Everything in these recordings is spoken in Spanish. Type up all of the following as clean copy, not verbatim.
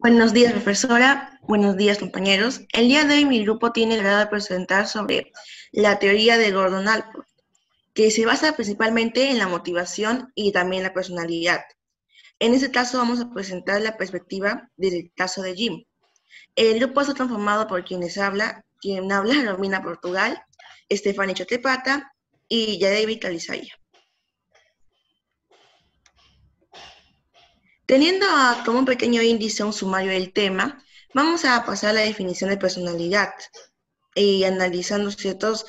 Buenos días, profesora. Buenos días, compañeros. El día de hoy mi grupo tiene el agrado de presentar sobre la teoría de Gordon Allport, que se basa principalmente en la motivación y también la personalidad. En este caso vamos a presentar la perspectiva desde el caso de Jim. El grupo está conformado por quien habla Romina Portugal, Estefany Chotepata y Yadevi Calizaya. Teniendo como un pequeño índice un sumario del tema, vamos a pasar a la definición de personalidad y analizando ciertas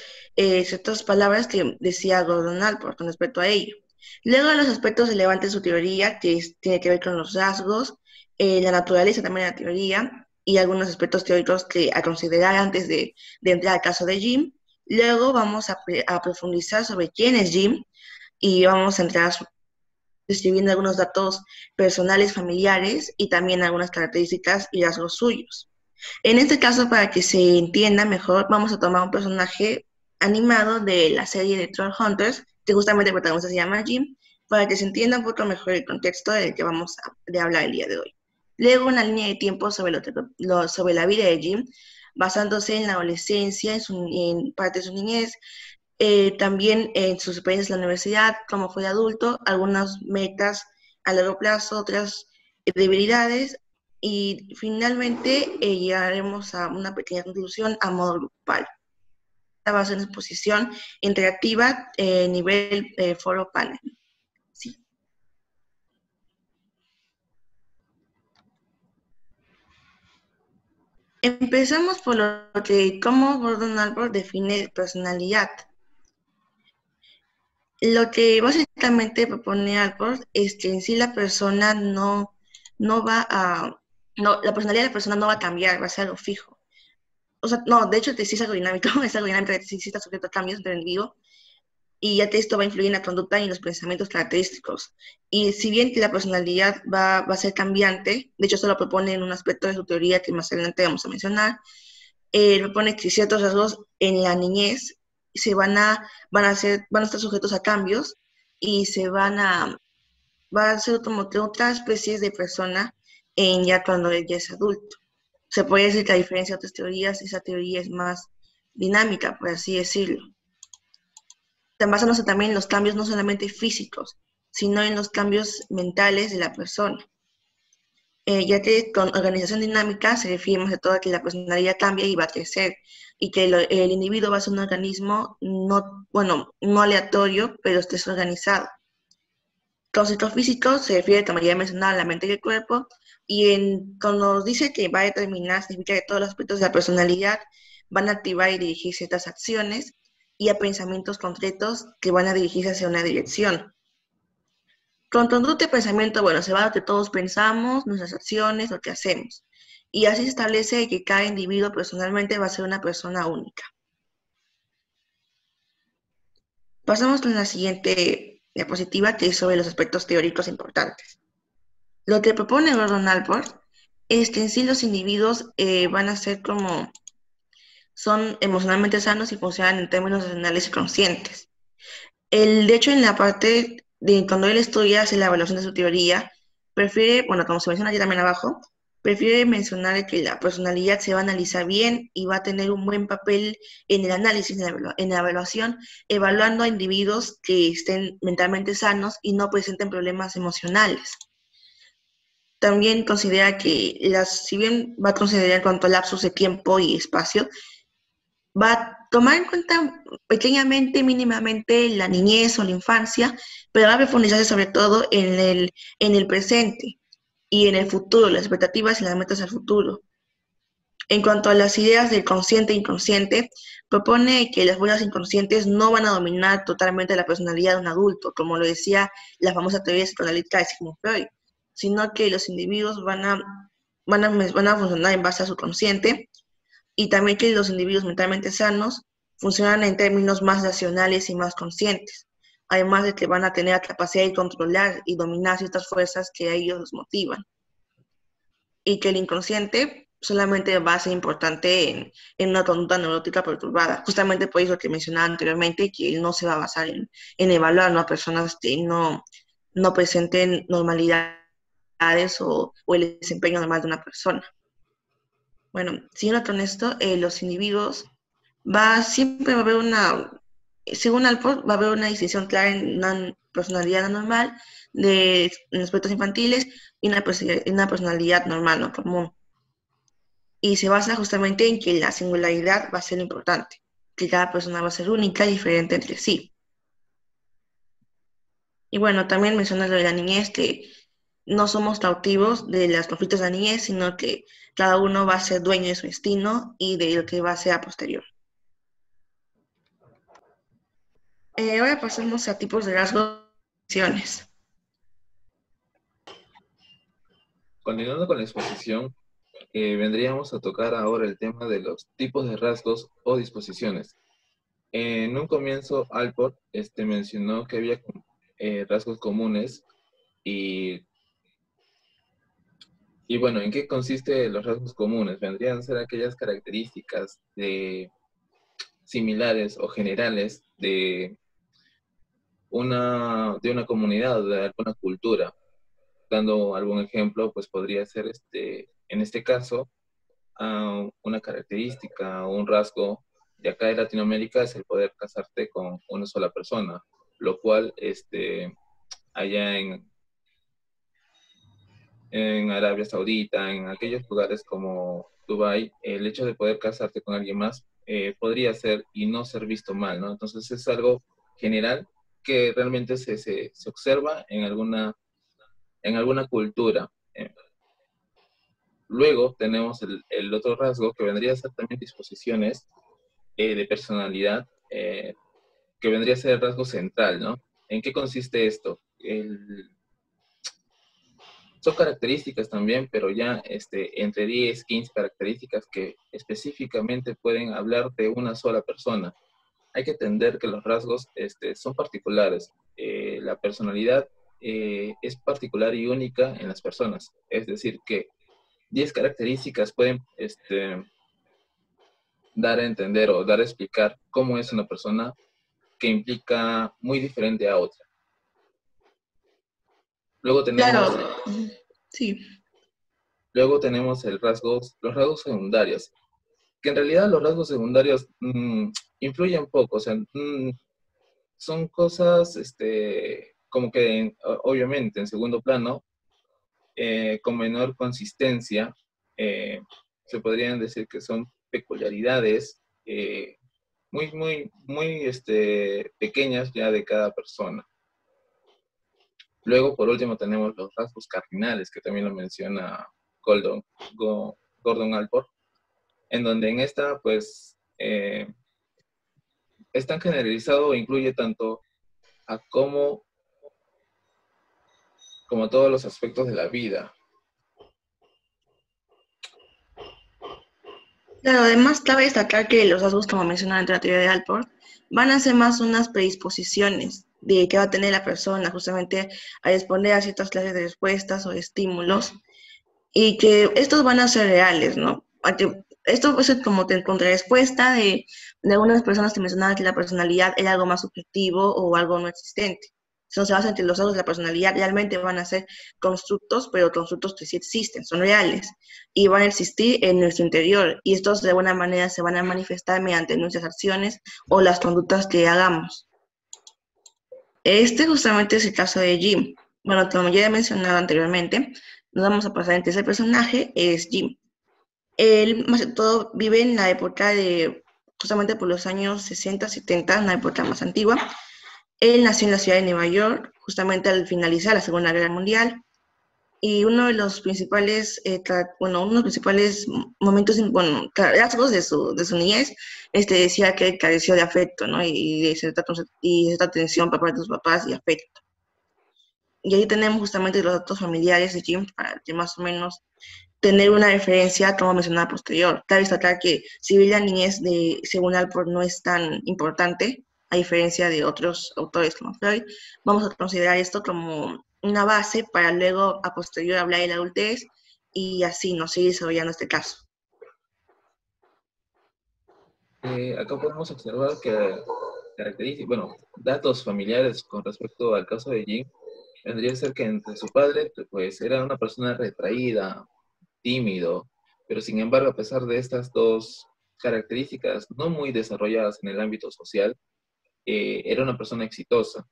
palabras que decía Gordon Allport con respecto a ello. Luego los aspectos relevantes de su teoría, tiene que ver con los rasgos, la naturaleza también de la teoría y algunos aspectos teóricos que a considerar antes de entrar al caso de Jim. Luego vamos a profundizar sobre quién es Jim y vamos a entrar describiendo algunos datos personales, familiares y también algunas características y rasgos suyos. En este caso, para que se entienda mejor, vamos a tomar un personaje animado de la serie de Trollhunters, que justamente el protagonista se llama Jim, para que se entienda un poco mejor el contexto del que vamos a hablar el día de hoy. Luego, una línea de tiempo sobre la vida de Jim, basándose en la adolescencia, en parte de su niñez, también en sus experiencias en la universidad, cómo fue de adulto, algunas metas a largo plazo, otras debilidades, y finalmente llegaremos a una pequeña conclusión a modo grupal. Esta va a ser una exposición interactiva nivel foro panel. Sí. Empezamos por cómo Gordon Allport define personalidad. Lo que básicamente propone Allport es que en sí la persona no va a, no, la personalidad de la persona no va a cambiar, va a ser algo fijo. O sea, no, de hecho sí es algo dinámico, es algo dinámico que sí está sujeto a cambios del individuo, y ya que esto va a influir en la conducta y en los pensamientos característicos. Y si bien que la personalidad va a ser cambiante, de hecho esto lo propone en un aspecto de su teoría que más adelante vamos a mencionar, propone que ciertos rasgos en la niñez van a estar sujetos a cambios y va a ser como que otra especie de persona en ya cuando ella es adulto. Se puede decir que a diferencia de otras teorías, esa teoría es más dinámica, por así decirlo. Basándose también en los cambios no solamente físicos, sino en los cambios mentales de la persona. Ya que con organización dinámica se refiere más a todo a que la personalidad cambia y va a crecer, y que el individuo va a ser un organismo no aleatorio, pero desorganizado. Concepto físico se refiere, como ya mencionaba, a la mente y el cuerpo, y cuando nos dice que va a determinar, significa que todos los aspectos de la personalidad van a activar y dirigir ciertas acciones y a pensamientos concretos que van a dirigirse hacia una dirección. Con conducta y pensamiento, se va a lo que todos pensamos, nuestras acciones, lo que hacemos. Y así se establece que cada individuo personalmente va a ser una persona única. Pasamos con la siguiente diapositiva, que es sobre los aspectos teóricos importantes. Lo que propone Gordon Allport es que en sí los individuos van a ser son emocionalmente sanos y funcionan en términos racionales y conscientes. De hecho, en la parte de cuando él estudia, hace la evaluación de su teoría, prefiere, como se menciona aquí también abajo, prefiere mencionar que la personalidad se va a analizar bien y va a tener un buen papel en el análisis, en la evaluación, evaluando a individuos que estén mentalmente sanos y no presenten problemas emocionales. También considera que, si bien va a considerar en cuanto a lapsos de tiempo y espacio, va a tomar en cuenta pequeñamente, mínimamente la niñez o la infancia, pero va a profundizarse sobre todo en el presente y en el futuro, las expectativas y las metas al futuro. En cuanto a las ideas del consciente e inconsciente, propone que las huellas inconscientes no van a dominar totalmente la personalidad de un adulto, como lo decía la famosa teoría psicoanalítica de Sigmund Freud, sino que los individuos van a funcionar en base a su consciente, y también que los individuos mentalmente sanos funcionan en términos más racionales y más conscientes, además de que van a tener la capacidad de controlar y dominar ciertas fuerzas que a ellos los motivan, y que el inconsciente solamente va a ser importante en una conducta neurótica perturbada, justamente por eso que mencionaba anteriormente, que él no se va a basar en evaluar a personas que no presenten normalidad o el desempeño normal de una persona. Bueno, siguiendo con esto, los individuos siempre va a haber según Alport, va a haber una distinción clara en una personalidad anormal en aspectos infantiles y una personalidad normal, no común. Y se basa justamente en que la singularidad va a ser lo importante, que cada persona va a ser única y diferente entre sí. Y bueno, también menciona lo de la niñez, que no somos cautivos de los conflictos de la niñez, sino que cada uno va a ser dueño de su destino y de lo que va a ser a posterior. Ahora pasamos a tipos de rasgos. Continuando con la exposición, vendríamos a tocar ahora el tema de los tipos de rasgos o disposiciones. En un comienzo, Alport mencionó que había rasgos comunes y bueno, ¿en qué consiste los rasgos comunes? Vendrían a ser aquellas características similares o generales de una comunidad o de alguna cultura. Dando algún ejemplo, pues podría ser en este caso, una característica o un rasgo de acá de Latinoamérica es el poder casarte con una sola persona, lo cual allá en Arabia Saudita, en aquellos lugares como Dubái, el hecho de poder casarte con alguien más podría ser y no ser visto mal, ¿no? Entonces es algo general que realmente se observa en alguna cultura. Luego tenemos el otro rasgo que vendría a ser también disposiciones de personalidad, que vendría a ser el rasgo central, ¿no? ¿En qué consiste esto? Son características también, pero ya entre 10, 15 características que específicamente pueden hablar de una sola persona. Hay que entender que los rasgos son particulares. La personalidad es particular y única en las personas. Es decir, que 10 características pueden dar a entender o dar a explicar cómo es una persona que implica muy diferente a otra. Luego tenemos, Claro, sí. luego tenemos los rasgos secundarios, que en realidad los rasgos secundarios influyen poco, o sea, son cosas como que obviamente en segundo plano, con menor consistencia, se podrían decir que son peculiaridades muy, muy, muy pequeñas ya de cada persona. Luego, por último, tenemos los rasgos cardinales, que también lo menciona Gordon Allport, en donde en esta, pues, es tan generalizado e incluye tanto a como todos los aspectos de la vida. Claro, además cabe destacar que los rasgos, como mencionaba en la teoría de Alport, van a ser más unas predisposiciones de que va a tener la persona justamente a responder a ciertas clases de respuestas o de estímulos y que estos van a ser reales, ¿no? Esto puede ser como contrarrespuesta de algunas personas que mencionaban que la personalidad era algo más subjetivo o algo no existente. Eso se basa en que los rasgos de la personalidad realmente van a ser constructos, pero constructos que sí existen, son reales y van a existir en nuestro interior y estos de alguna manera se van a manifestar mediante nuestras acciones o las conductas que hagamos. Este justamente es el caso de Jim. Bueno, como ya he mencionado anteriormente, nos vamos a pasar entre ese personaje, es Jim. Él, más que todo, vive en la época justamente por los años 60, 70, una época más antigua. Él nació en la ciudad de Nueva York, justamente al finalizar la Segunda Guerra Mundial, y uno de los principales, uno de los principales momentos, rasgos de su niñez, decía que careció de afecto, ¿no? Y de cierta atención por parte de sus papás y afecto. Y ahí tenemos justamente los datos familiares de Jim para que más o menos tener una referencia, como mencionaba posterior. Cabe destacar que si bien la niñez según Alport no es tan importante, a diferencia de otros autores como Freud, vamos a considerar esto como una base para luego a posterior hablar de la adultez y así nos sigue desarrollando este caso. Acá podemos observar que datos familiares con respecto al caso de Jim vendría a ser que entre su padre, pues era una persona retraída, tímido, pero sin embargo, a pesar de estas dos características no muy desarrolladas en el ámbito social, era una persona exitosa.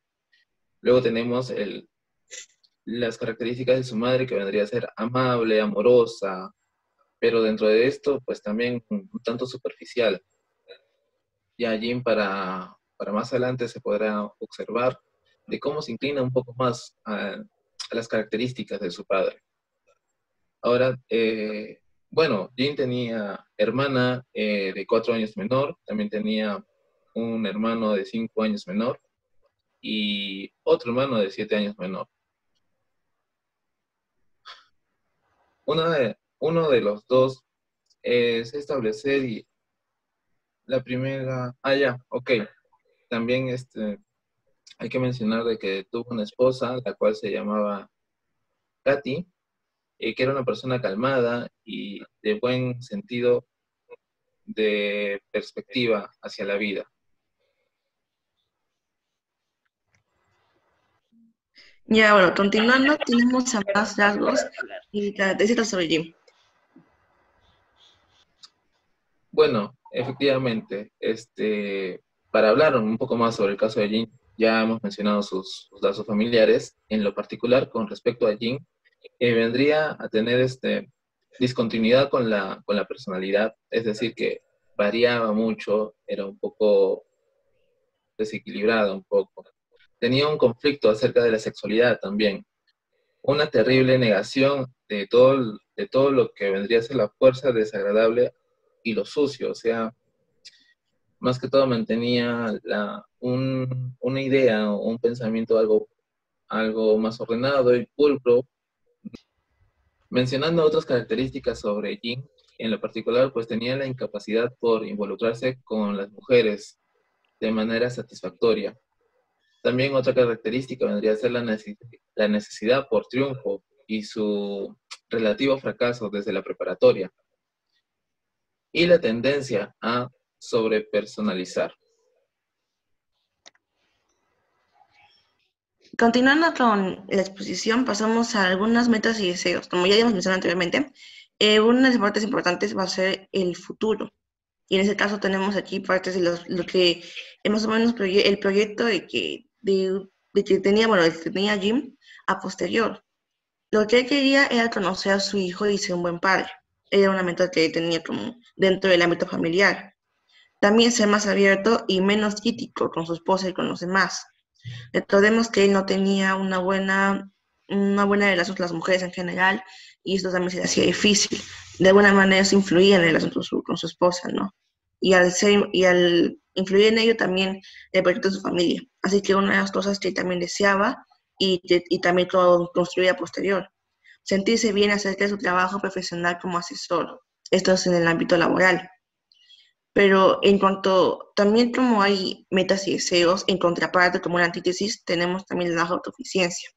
Luego tenemos las características de su madre, que vendría a ser amable, amorosa, pero dentro de esto, pues también un tanto superficial. Ya allí para más adelante se podrá observar de cómo se inclina un poco más a las características de su padre. Ahora, bueno, Jin tenía hermana de 4 años menor, también tenía un hermano de 5 años menor y otro hermano de 7 años menor. Uno de los dos es establecer y la primera, ya, ok. También hay que mencionar de que tuvo una esposa, la cual se llamaba Katy, que era una persona calmada y de buen sentido de perspectiva hacia la vida. Ya, bueno, continuando, tenemos a más rasgos y características sobre Jim. Bueno, efectivamente, para hablar un poco más sobre el caso de Jin, ya hemos mencionado sus lazos familiares. En lo particular, con respecto a Jin, vendría a tener discontinuidad con la personalidad, es decir, que variaba mucho, era un poco desequilibrado, un poco. Tenía un conflicto acerca de la sexualidad también, una terrible negación de todo lo que vendría a ser la fuerza desagradable y lo sucio, o sea, más que todo mantenía una idea o un pensamiento algo más ordenado y pulcro. Mencionando otras características sobre Jin, en lo particular, pues tenía la incapacidad por involucrarse con las mujeres de manera satisfactoria. También otra característica vendría a ser la necesidad por triunfo y su relativo fracaso desde la preparatoria. Y la tendencia a sobrepersonalizar. Continuando con la exposición, pasamos a algunas metas y deseos. Como ya hemos mencionado anteriormente, una de las partes importantes va a ser el futuro. Y en ese caso tenemos aquí partes de lo que es más o menos el proyecto de que tenía, bueno, de que tenía Jim a posterior. Lo que él quería era conocer a su hijo y ser un buen padre. Era una meta que tenía como dentro del ámbito familiar. También ser más abierto y menos crítico con su esposa y con los demás. Recordemos que él no tenía una buena relación con las mujeres en general y esto también se le hacía difícil. De alguna manera eso influía en la relación con su esposa, ¿no? Y al influir en ello también le permitió su familia. Así que una de las cosas que también deseaba y también construía posterior, sentirse bien acerca de su trabajo profesional como asesor. Esto es en el ámbito laboral. Pero en cuanto, también como hay metas y deseos, en contraparte, como una antítesis, tenemos también la autosuficiencia.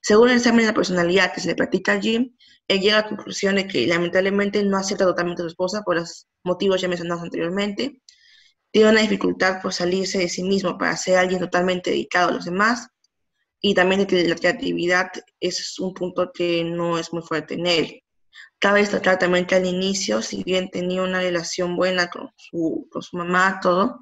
Según el examen de la personalidad que se le practica a Jim, él llega a la conclusión de que lamentablemente no acepta totalmente a su esposa por los motivos ya mencionados anteriormente. Tiene una dificultad por salirse de sí mismo para ser alguien totalmente dedicado a los demás. Y también de que la creatividad es un punto que no es muy fuerte en él. Cabe destacar también que al inicio, si bien tenía una relación buena con su mamá, todo,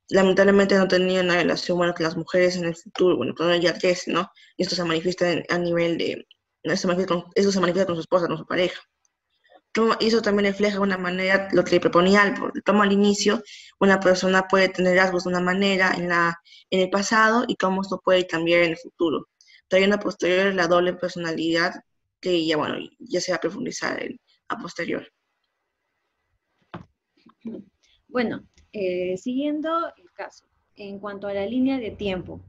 lamentablemente no tenía una relación buena con las mujeres en el futuro, bueno, cuando ella crece, ¿no? Y esto se manifiesta a nivel de, eso se manifiesta con su esposa, con su pareja. Y eso también refleja de una manera lo que le proponía Albert. Como al inicio, una persona puede tener rasgos de una manera en el pasado y cómo esto puede cambiar en el futuro. Trayendo a posterior la doble personalidad que ya, bueno, ya se va a profundizar a posterior. Bueno, siguiendo el caso, en cuanto a la línea de tiempo,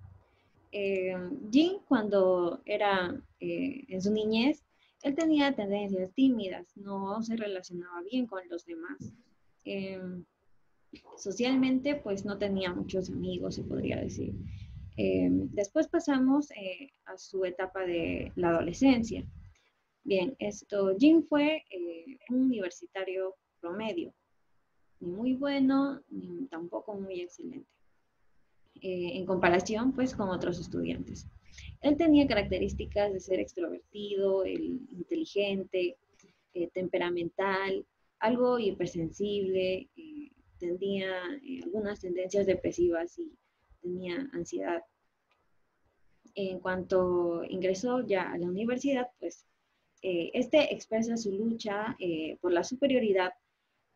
Jin cuando era en su niñez, él tenía tendencias tímidas, no se relacionaba bien con los demás. Socialmente, pues no tenía muchos amigos, se podría decir. Después pasamos a su etapa de la adolescencia. Bien, Jin fue un universitario promedio, ni muy bueno, ni tampoco muy excelente. en comparación pues con otros estudiantes. Él tenía características de ser extrovertido, inteligente, temperamental, algo hipersensible, tenía algunas tendencias depresivas y tenía ansiedad. En cuanto ingresó ya a la universidad, pues este expresa su lucha por la superioridad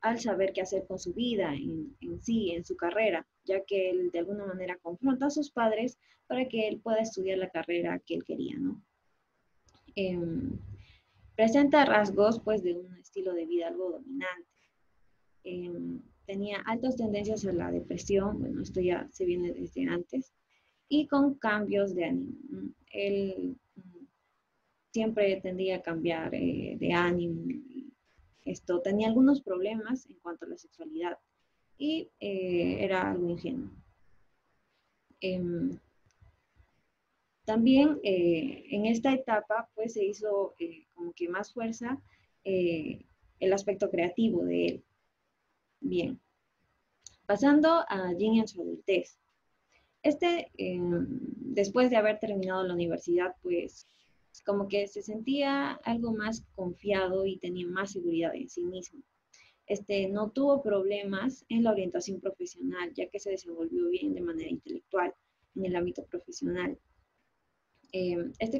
al saber qué hacer con su vida en sí, en su carrera, ya que él de alguna manera confronta a sus padres para que él pueda estudiar la carrera que él quería, ¿no? Presenta rasgos pues de un estilo de vida algo dominante. Tenía altas tendencias a la depresión, bueno, esto ya se viene desde antes, y con cambios de ánimo. Él siempre tendía a cambiar de ánimo. Esto tenía algunos problemas en cuanto a la sexualidad y era algo ingenuo. También en esta etapa pues se hizo como que más fuerza el aspecto creativo de él. Bien, pasando a Jin en su adultez. Después de haber terminado la universidad, pues como que se sentía algo más confiado y tenía más seguridad en sí mismo. No tuvo problemas en la orientación profesional, ya que se desenvolvió bien de manera intelectual en el ámbito profesional.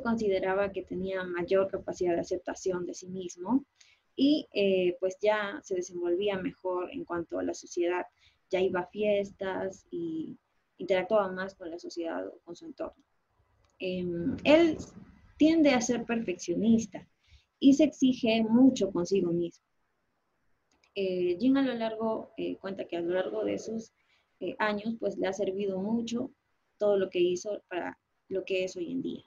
Consideraba que tenía mayor capacidad de aceptación de sí mismo y pues ya se desenvolvía mejor en cuanto a la sociedad, ya iba a fiestas y interactuaba más con la sociedad o con su entorno. Él tiende a ser perfeccionista y se exige mucho consigo mismo. Jin cuenta que a lo largo de sus años pues le ha servido mucho todo lo que hizo para lo que es hoy en día.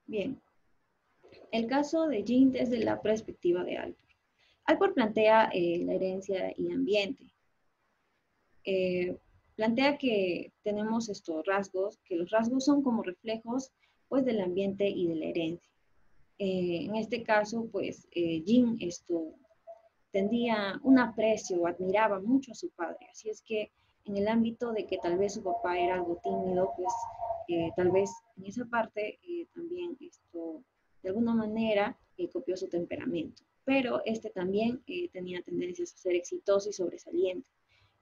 Bien, el caso de Jin desde la perspectiva de Alport. Alport plantea la herencia y ambiente. Plantea que tenemos estos rasgos, que los rasgos son como reflejos pues del ambiente y de la herencia. En este caso, pues Jin tendía un aprecio o admiraba mucho a su padre, así es que en el ámbito de que tal vez su papá era algo tímido, pues tal vez en esa parte también de alguna manera copió su temperamento, pero también tenía tendencias a ser exitoso y sobresaliente,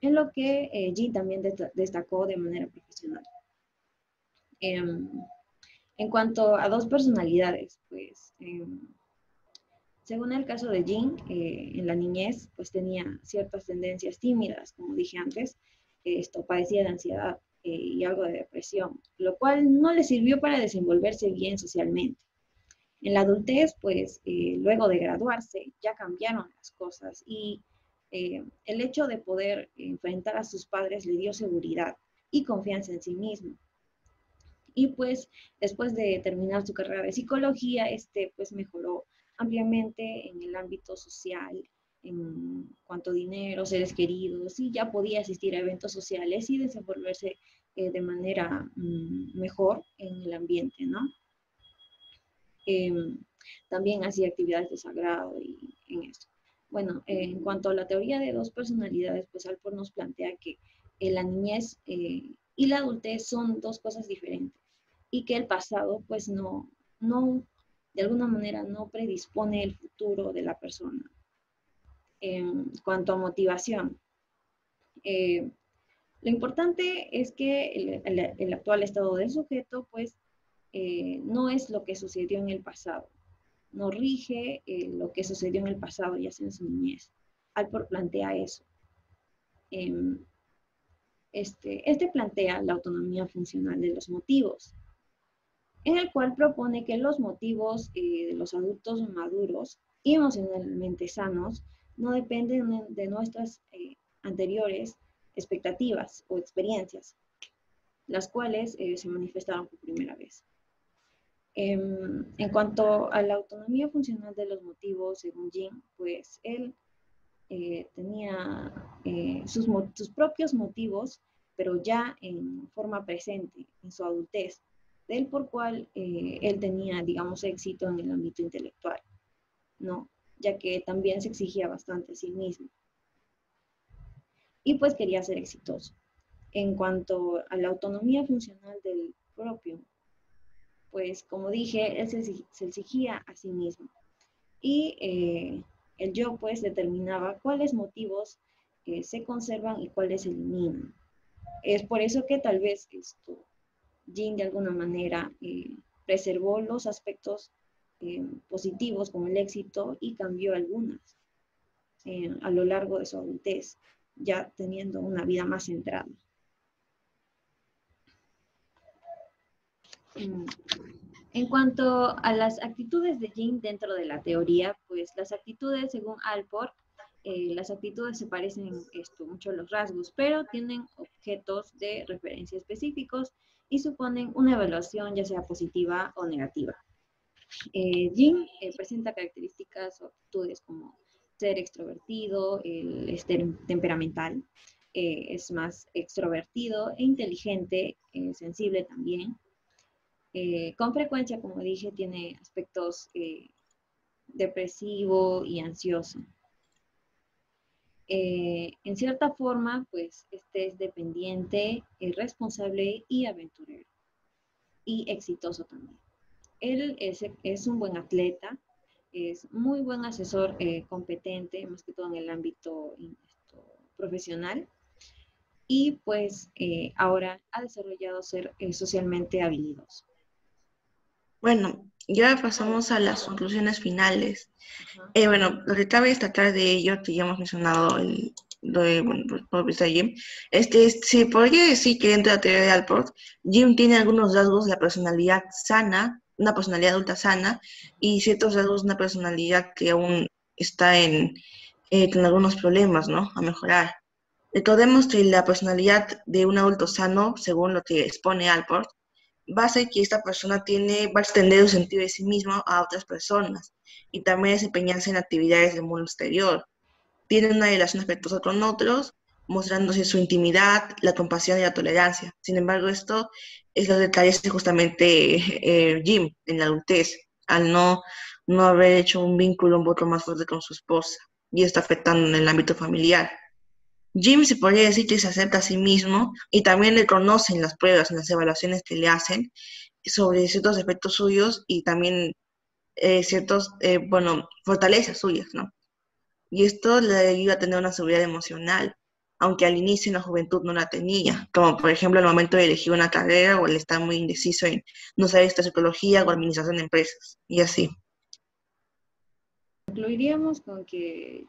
en lo que Jin también destacó de manera profesional. En cuanto a dos personalidades, pues según el caso de Jin, en la niñez, pues tenía ciertas tendencias tímidas, como dije antes, padecía de ansiedad y algo de depresión, lo cual no le sirvió para desenvolverse bien socialmente. En la adultez, pues luego de graduarse, ya cambiaron las cosas y el hecho de poder enfrentar a sus padres le dio seguridad y confianza en sí mismo. Y pues después de terminar su carrera de psicología, pues mejoró ampliamente en el ámbito social, en cuanto a dinero, seres queridos, y ya podía asistir a eventos sociales y desenvolverse de manera mejor en el ambiente, ¿no? También hacía actividades de sagrado y en esto. Bueno, en cuanto a la teoría de dos personalidades, pues Alport nos plantea que la niñez y la adultez son dos cosas diferentes y que el pasado, pues no, de alguna manera no predispone el futuro de la persona. En cuanto a motivación, lo importante es que el actual estado del sujeto, pues, no es lo que sucedió en el pasado, no rige lo que sucedió en el pasado, ya sea en su niñez. Alport plantea eso. Plantea la autonomía funcional de los motivos, en el cual propone que los motivos de los adultos maduros y emocionalmente sanos no dependen de nuestras anteriores expectativas o experiencias, las cuales se manifestaron por primera vez. En cuanto a la autonomía funcional de los motivos, según Jin, pues él tenía sus propios motivos, pero ya en forma presente, en su adultez, del por cual él tenía, digamos, éxito en el ámbito intelectual, ¿no? Ya que también se exigía bastante a sí mismo. y pues quería ser exitoso. En cuanto a la autonomía funcional del propio, pues como dije, él se exigía a sí mismo y el yo pues determinaba cuáles motivos se conservan y cuáles se eliminan. Es por eso que tal vez Jin de alguna manera preservó los aspectos positivos como el éxito y cambió algunas a lo largo de su adultez, ya teniendo una vida más centrada. En cuanto a las actitudes de Jin dentro de la teoría, pues las actitudes, según Alport, las actitudes se parecen mucho a los rasgos, pero tienen objetos de referencia específicos y suponen una evaluación ya sea positiva o negativa. Jin presenta características o actitudes como ser extrovertido, temperamental, es más extrovertido e inteligente, sensible también. Con frecuencia, como dije, tiene aspectos depresivo y ansioso. En cierta forma, pues, este es dependiente, responsable y aventurero. Y exitoso también. Él es un buen atleta, es muy buen asesor competente, más que todo en el ámbito profesional. Y pues ahora ha desarrollado ser socialmente habilidoso. Bueno, ya pasamos a las conclusiones finales. Ajá. Bueno, lo que cabe destacar de ello, que ya hemos mencionado lo de, bueno, por vista de Jim, se podría decir que dentro de la teoría de Alport, Jim tiene algunos rasgos de la personalidad sana, una personalidad adulta sana, y ciertos rasgos de una personalidad que aún está con algunos problemas, ¿no? A mejorar. Recordemos que la personalidad de un adulto sano, según lo que expone Alport, va a ser que esta persona va a extender su sentido de sí mismo a otras personas y también desempeñarse en actividades del mundo exterior. Tiene una relación afectuosa con otros, mostrándose su intimidad, la compasión y la tolerancia. Sin embargo, esto es lo que carece justamente Jim en la adultez, al no haber hecho un vínculo un poco más fuerte con su esposa, y está afectando en el ámbito familiar. Jim se podría decir que se acepta a sí mismo y también reconoce en las pruebas, en las evaluaciones que le hacen sobre ciertos aspectos suyos y también fortalezas suyas, ¿no? Y esto le ayuda a tener una seguridad emocional, aunque al inicio en la juventud no la tenía, como por ejemplo al momento de elegir una carrera o el estar muy indeciso en no saber esta psicología o administración de empresas, y así. Concluiríamos con que,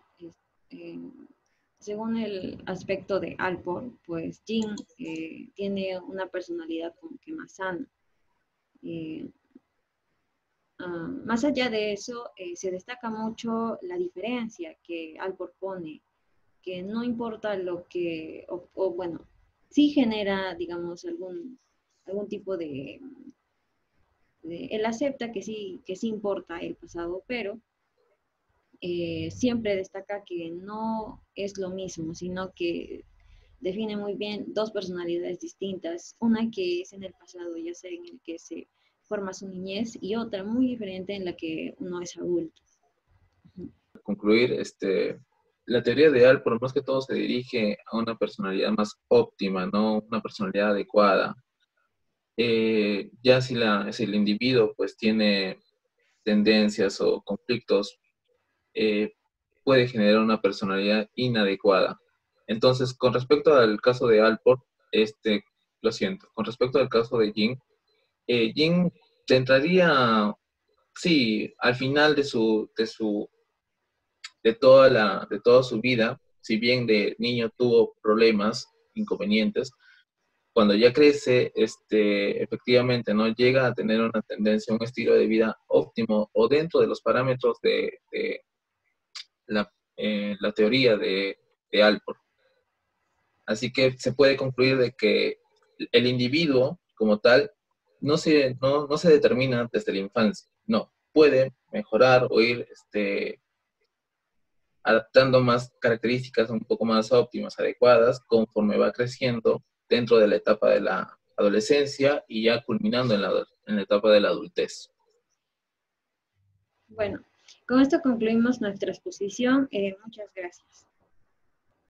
según el aspecto de Alport, pues Jin tiene una personalidad como que más sana. Más allá de eso, se destaca mucho la diferencia que Alport pone, que no importa lo que, bueno, sí genera, digamos, algún tipo él acepta que sí importa el pasado, pero siempre destaca que no es lo mismo, sino que define muy bien dos personalidades distintas, una que es en el pasado, ya sea en el que se forma su niñez, y otra muy diferente en la que uno es adulto. Concluir, la teoría de Alport más que todo se dirige a una personalidad más óptima, ¿no? Una personalidad adecuada. Ya si el individuo pues tiene tendencias o conflictos, puede generar una personalidad inadecuada. Entonces, con respecto al caso de Alport, lo siento, con respecto al caso de Jin, Jin entraría, sí, al final de toda su vida, si bien de niño tuvo problemas, inconvenientes, cuando ya crece, efectivamente, ¿no? Llega a tener una tendencia, un estilo de vida óptimo o dentro de los parámetros de la teoría de Alport. Así que se puede concluir de que el individuo como tal no se determina desde la infancia, no, puede mejorar o ir adaptando más características un poco más óptimas, adecuadas, conforme va creciendo dentro de la etapa de la adolescencia y ya culminando en la etapa de la adultez. Bueno, con esto concluimos nuestra exposición. Muchas gracias.